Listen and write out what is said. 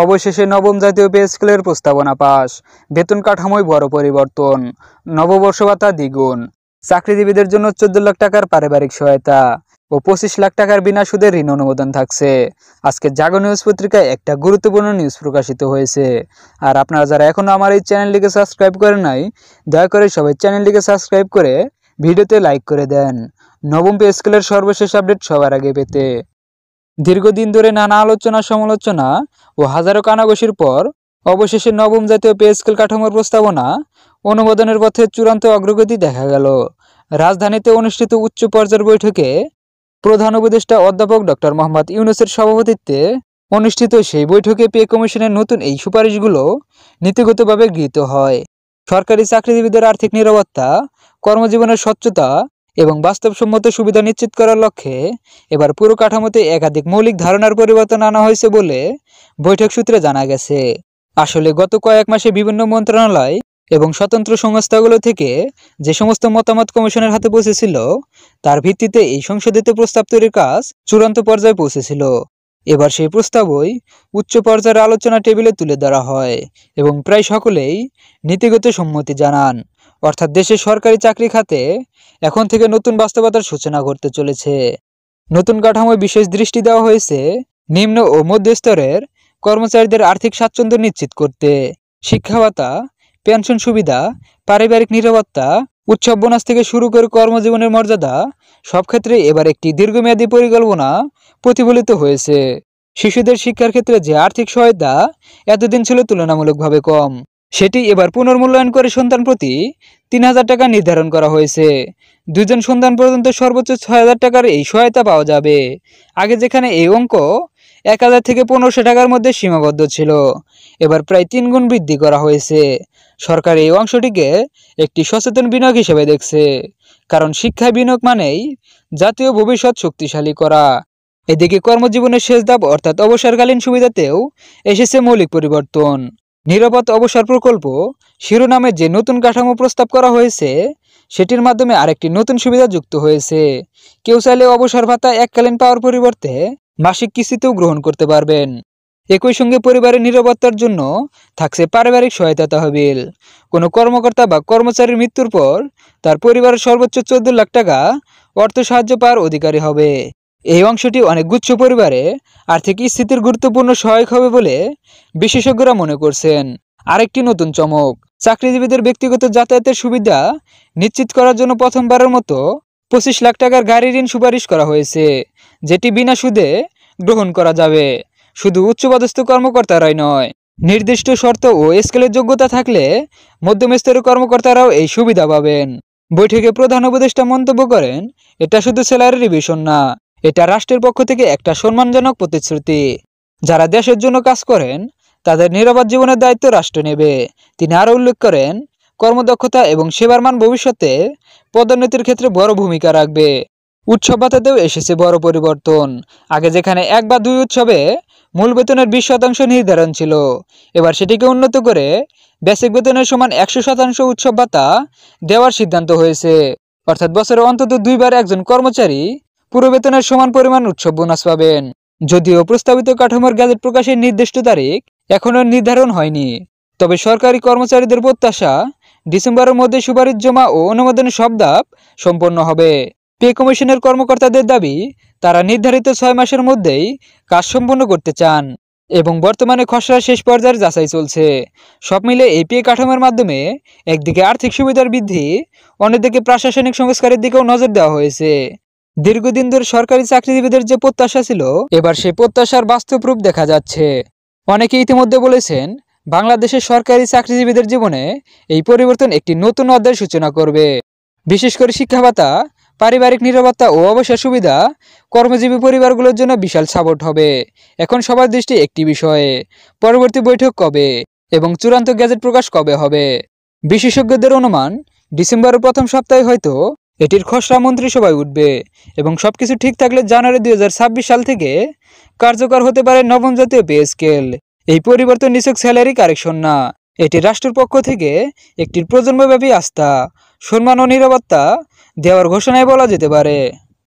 অবশেষে নবম জাতীয় পে স্কেলের প্রস্তাবনা পাস। বেতন কাঠামোয় বড় পরিবর্তন। নববর্ষ ভাতা দ্বিগুণ। চাকরিজীবীদের জন্য 14 লাখ টাকার পারিবারিক সহায়তা ও 25 লাখ টাকার বিনা সুদের ঋণ অনুমোদন থাকছে। আজকে জাগো নিউজ পত্রিকায় একটা গুরুত্বপূর্ণ নিউজ প্রকাশিত হয়েছে। আর আপনারা যারা এখনো আমার এই চ্যানেলটিকে সাবস্ক্রাইব করেন নাই, দয়া করে সবাই চ্যানেলটিকে সাবস্ক্রাইব করে ভিডিওতে লাইক করে দেন, নবম পে স্কেলের সর্বশেষ আপডেট সবার আগে পেতে। দীর্ঘদিন ধরে নানা আলোচনা সমালোচনা ও হাজারো কানাঘুষির পর অবশেষে নবম জাতীয় পে স্কেল কাঠামোর প্রস্তাবনা অনুমোদনের পথে চূড়ান্ত অগ্রগতি দেখা গেল। রাজধানীতে অনুষ্ঠিত উচ্চ পর্যায়ের বৈঠকে প্রধান উপদেষ্টা অধ্যাপক ডক্টর মোহাম্মদ ইউনূসের সভাপতিত্বে অনুষ্ঠিত সেই বৈঠকে পে কমিশনের নতুন এই সুপারিশগুলো নীতিগতভাবে গৃহীত হয়। সরকারি চাকরিজীবীদের আর্থিক নিরাপত্তা, কর্মজীবনের স্বচ্ছতা এবং বাস্তবসম্মত সুবিধা নিশ্চিত করার লক্ষ্যে এবার পুরো কাঠামোতে একাধিক মৌলিক ধারণার পরিবর্তন আনা হয়েছে বলে বৈঠক সূত্রে জানা গেছে। আসলে গত কয়েক মাসে বিভিন্ন মন্ত্রণালয় এবং স্বতন্ত্র সংস্থাগুলো থেকে যে সমস্ত মতামত কমিশনের হাতে পৌঁছেছিল, তার ভিত্তিতে এই সংশোধিত প্রস্তাব তৈরির কাজ চূড়ান্ত পর্যায়ে পৌঁছেছিল। এবার সেই প্রস্তাবই উচ্চ পর্যায়ের আলোচনা টেবিলে তুলে ধরা হয় এবং প্রায় সকলেই নীতিগত সম্মতি জানান। অর্থাৎ দেশের সরকারি চাকরি খাতে এখন থেকে নতুন বাস্তবতার সূচনা ঘটতে চলেছে। নতুন কাঠামোয় বিশেষ দৃষ্টি দেওয়া হয়েছে নিম্ন ও মধ্যস্তরের কর্মচারীদের আর্থিক স্বাচ্ছন্দ্য নিশ্চিত করতে। শিক্ষা ভাতা, পেনশন সুবিধা, পারিবারিক নিরাপত্তা, উৎসব বোনাস থেকে শুরু করে কর্মজীবনের মর্যাদা সব ক্ষেত্রে এবার একটি দীর্ঘমেয়াদী পরিকল্পনা প্রতিফলিত হয়েছে। শিশুদের শিক্ষার ক্ষেত্রে যে আর্থিক সহায়তা এতদিন ছিল তুলনামূলকভাবে কম, সেটি এবার পুনর্মূল্যায়ন করে সন্তান প্রতি 3000 টাকা নির্ধারণ করা হয়েছে। 2 জন সন্তান পর্যন্ত সর্বোচ্চ 6000 টাকার এই সহায়তা পাওয়া যাবে। আগে যেখানে এই অঙ্ক 1000 থেকে 1500 টাকার মধ্যে সীমাবদ্ধ ছিল, এবার প্রায় 3 গুণ বৃদ্ধি করা হয়েছে। সরকার এই অংশটিকে একটি সচেতন বিনিয়োগ হিসেবে দেখছে, কারণ শিক্ষায় বিনিয়োগ মানেই জাতীয় ভবিষ্যৎ শক্তিশালী করা। এদিকে কর্মজীবনের শেষ ধাপ অর্থাৎ অবসরকালীন সুবিধাতেও এসেছে মৌলিক পরিবর্তন। নিরাপদ অবসর প্রকল্প শিরোনামে যে নতুন কাঠামো প্রস্তাব করা হয়েছে, সেটির মাধ্যমে আরেকটি নতুন সুবিধা যুক্ত হয়েছে। কেউ চাইলে অবসর ভাতা এককালীন পাওয়ার পরিবর্তে মাসিক কিস্তিতেও গ্রহণ করতে পারবেন। একই সঙ্গে পরিবারের নিরাপত্তার জন্য থাকছে পারিবারিক সহায়তা তহবিল। কোনো কর্মকর্তা বা কর্মচারীর মৃত্যুর পর তার পরিবারের সর্বোচ্চ 14 লাখ টাকা অর্থ সাহায্য পাওয়ার অধিকারী হবে। এই অংশটি অনেক গুচ্ছ পরিবারে আর্থিক স্থিতির গুরুত্বপূর্ণ সহায়ক হবে বলে বিশেষজ্ঞরা মনে করছেন। আরেকটি নতুন চমক, চাকরিজীবীদের ব্যক্তিগত যাতায়াতের সুবিধা নিশ্চিত করার জন্য প্রথমবারের মতো 25 লাখ টাকার গাড়ি ঋণ সুপারিশ করা হয়েছে, যেটি বিনা সুদে গ্রহণ করা যাবে। শুধু উচ্চপদস্থ কর্মকর্তারাই নয়, নির্দিষ্ট শর্ত ও স্কেলের যোগ্যতা থাকলে মধ্যম স্তরের কর্মকর্তারাও এই সুবিধা পাবেন। বৈঠকে প্রধান উপদেষ্টা মন্তব্য করেন, এটা শুধু স্যালারি রিভিশন না, এটা রাষ্ট্রের পক্ষ থেকে একটা সম্মানজনক প্রতিশ্রুতি। যারা দেশের জন্য কাজ করেন তাদের নিরাপদ জীবনের দায়িত্ব রাষ্ট্র নেবে। তিনি আরও উল্লেখ করেন, কর্মদক্ষতা এবং সেবার মান ভবিষ্যতে পদোন্নতির ক্ষেত্রে বড় ভূমিকা রাখবে। উৎসব ভাতাতেও এসেছে বড় পরিবর্তন। আগে যেখানে 1 বা 2 উৎসবে মূল বেতনের 20% নির্ধারণ ছিল, এবার সেটিকে উন্নত করে বেসিক বেতনের সমান 100% উৎসব ভাতা দেওয়ার সিদ্ধান্ত হয়েছে। অর্থাৎ বছরে অন্তত 2 বার একজন কর্মচারী পুরো বেতনের সমান পরিমাণ উৎসব বোনাস পাবেন। যদিও প্রস্তাবিত কাঠামোর গ্যাজেট প্রকাশের নির্দিষ্ট তারিখ এখনও নির্ধারণ হয়নি, তবে সরকারি কর্মচারীদের প্রত্যাশা ডিসেম্বরের মধ্যে সুপারিশ জমা ও অনুমোদনের সব ধাপ সম্পন্ন হবে। পে কমিশনের কর্মকর্তাদের দাবি, তারা নির্ধারিত 6 মাসের মধ্যেই কাজ সম্পন্ন করতে চান এবং বর্তমানে খসড়া শেষ পর্যায়ের যাচাই চলছে। সব মিলে এই পে কাঠামোর মাধ্যমে একদিকে আর্থিক সুবিধার বৃদ্ধি, অন্যদিকে প্রশাসনিক সংস্কারের দিকেও নজর দেওয়া হয়েছে। দীর্ঘদিন ধরে সরকারি চাকরিজীবীদের যে প্রত্যাশা ছিল, এবার সেই প্রত্যাশার বাস্তব রূপ দেখা যাচ্ছে। অনেকে ইতিমধ্যে বলেছেন, বাংলাদেশের সরকারি চাকরিজীবীদের জীবনে এই পরিবর্তন একটি নতুন অধ্যায়ের সূচনা করবে। বিশেষ করে শিক্ষা ভাতা, পারিবারিক নিরাপত্তা ও অবসর সুবিধা কর্মজীবী পরিবারগুলোর জন্য বিশাল সাপোর্ট হবে। এখন সবার দৃষ্টি একটি বিষয়ে, পরবর্তী বৈঠক কবে এবং চূড়ান্ত গ্যাজেট প্রকাশ কবে হবে। বিশেষজ্ঞদের অনুমান, ডিসেম্বরের প্রথম সপ্তাহে হয়তো এটির খসড়া মন্ত্রিসভায় উঠবে এবং সবকিছু ঠিক থাকলে জানুয়ারি 2026 সাল থেকে কার্যকর হতে পারে নবম জাতীয় পে স্কেল। এই পরিবর্তন নিছক স্যালারি কারেকশন না, এটি রাষ্ট্রের পক্ষ থেকে একটি প্রজন্মব্যাপী আস্থা, সম্মান ও নিরাপত্তা দেওয়ার ঘোষণায় বলা যেতে পারে।